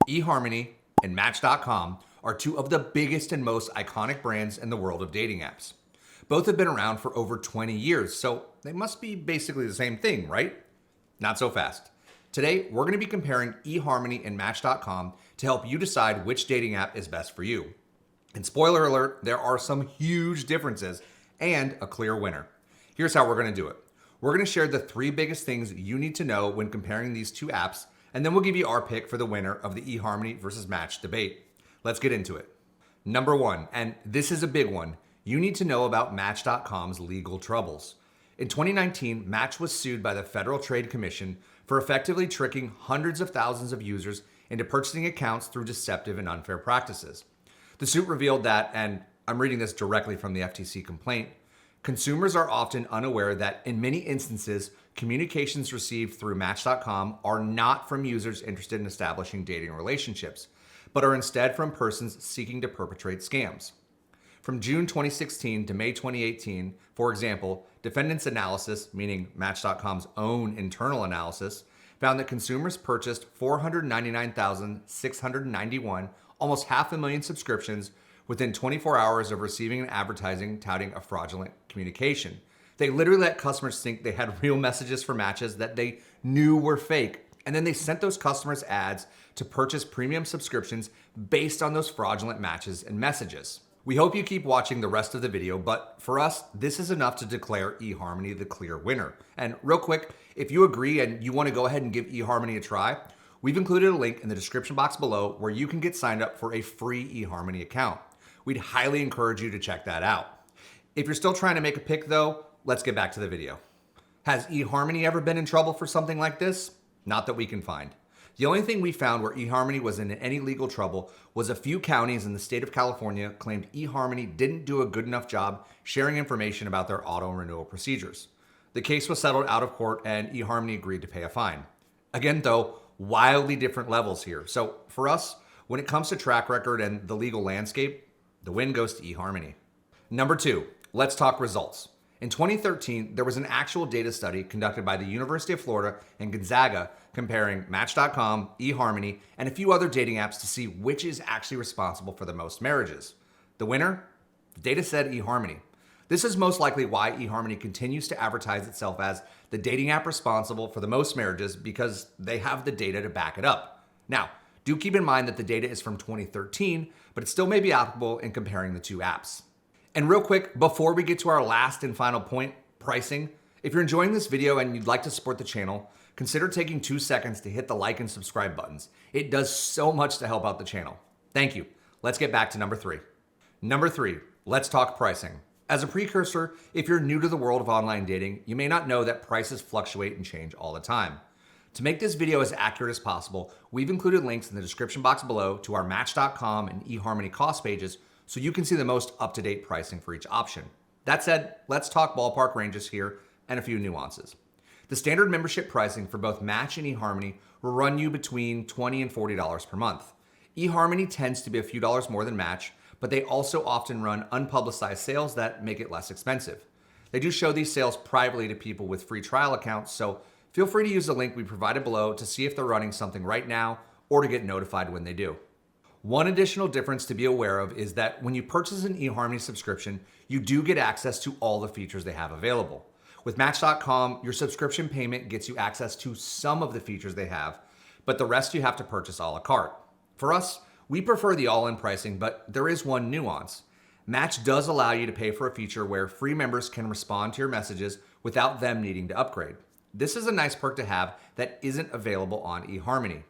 eharmony and Match.com are two of the biggest and most iconic brands in the world of dating apps. Both have been around for over 20 years, so they must be basically the same thing, right? Not so fast. Today, we're going to be comparing eharmony and Match.com to help you decide which dating app is best for you. And spoiler alert, there are some huge differences and a clear winner. Here's how we're going to do it. We're going to share the 3 biggest things you need to know when comparing these two apps, and then we'll give you our pick for the winner of the eharmony versus Match debate. Let's get into it. Number 1, and this is a big one, you need to know about Match.com's legal troubles. In 2019, Match was sued by the Federal Trade Commission for effectively tricking hundreds of thousands of users into purchasing accounts through deceptive and unfair practices. The suit revealed that, and I'm reading this directly from the FTC complaint, consumers are often unaware that in many instances, communications received through Match.com are not from users interested in establishing dating relationships, but are instead from persons seeking to perpetrate scams. From June 2016 to May 2018, for example, defendants' analysis, meaning Match.com's own internal analysis, found that consumers purchased 499,691, almost 500,000 subscriptions within 24 hours of receiving an advertising touting a fraudulent communication. They literally let customers think they had real messages for matches that they knew were fake, and then they sent those customers ads to purchase premium subscriptions based on those fraudulent matches and messages. We hope you keep watching the rest of the video, but for us, this is enough to declare eharmony the clear winner. And real quick, if you agree and you want to go ahead and give eharmony a try, we've included a link in the description box below where you can get signed up for a free eharmony account. We'd highly encourage you to check that out. If you're still trying to make a pick though, let's get back to the video. Has eharmony ever been in trouble for something like this? Not that we can find. The only thing we found where eharmony was in any legal trouble was a few counties in the state of California claimed eharmony didn't do a good enough job sharing information about their auto renewal procedures. The case was settled out of court and eharmony agreed to pay a fine. Again though, wildly different levels here. So for us, when it comes to track record and the legal landscape, the win goes to eharmony. Number 2, let's talk results. In 2013, there was an actual data study conducted by the University of Florida and Gonzaga comparing Match.com, eharmony, and a few other dating apps to see which is actually responsible for the most marriages. The winner? The data said eharmony. This is most likely why eharmony continues to advertise itself as the dating app responsible for the most marriages because they have the data to back it up. Now, do keep in mind that the data is from 2013, but it still may be applicable in comparing the two apps. And real quick, before we get to our last and final point, pricing, if you're enjoying this video and you'd like to support the channel, consider taking 2 seconds to hit the like and subscribe buttons. It does so much to help out the channel. Thank you. Let's get back to number 3. Number 3, let's talk pricing. As a precursor, if you're new to the world of online dating, you may not know that prices fluctuate and change all the time. To make this video as accurate as possible, we've included links in the description box below to our Match.com and eharmony cost pages so you can see the most up-to-date pricing for each option. That said, let's talk ballpark ranges here and a few nuances. The standard membership pricing for both Match and eharmony will run you between $20 and $40 per month. eharmony tends to be a few dollars more than Match, but they also often run unpublicized sales that make it less expensive. They do show these sales privately to people with free trial accounts, so feel free to use the link we provided below to see if they're running something right now or to get notified when they do. One additional difference to be aware of is that when you purchase an eharmony subscription, you do get access to all the features they have available. With Match.com, your subscription payment gets you access to some of the features they have, but the rest you have to purchase a la carte. For us, we prefer the all-in pricing, but there is one nuance. Match does allow you to pay for a feature where free members can respond to your messages without them needing to upgrade. This is a nice perk to have that isn't available on eharmony.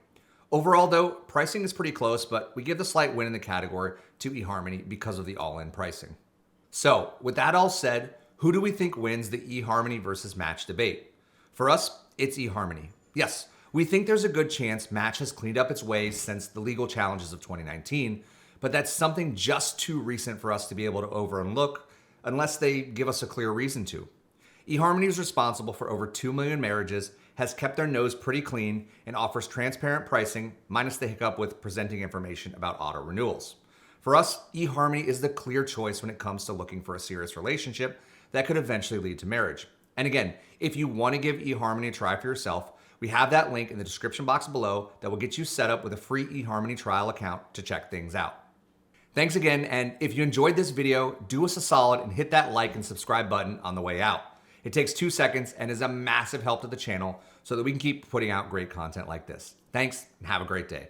Overall though, pricing is pretty close, but we give the slight win in the category to eharmony because of the all-in pricing. So with that all said, who do we think wins the eharmony versus Match debate? For us, it's eharmony. Yes, we think there's a good chance Match has cleaned up its ways since the legal challenges of 2019, but that's something just too recent for us to be able to overlook unless they give us a clear reason to. eharmony is responsible for over 2 million marriages, has kept their nose pretty clean, and offers transparent pricing, minus the hiccup with presenting information about auto renewals. For us, eharmony is the clear choice when it comes to looking for a serious relationship that could eventually lead to marriage. And again, if you want to give eharmony a try for yourself, We have that link in the description box below that will get you set up with a free eHarmony trial account to check things out. Thanks again, and if you enjoyed this video, do us a solid and hit that like and subscribe button on the way out. It takes 2 seconds and is a massive help to the channel so that we can keep putting out great content like this. Thanks, and have a great day.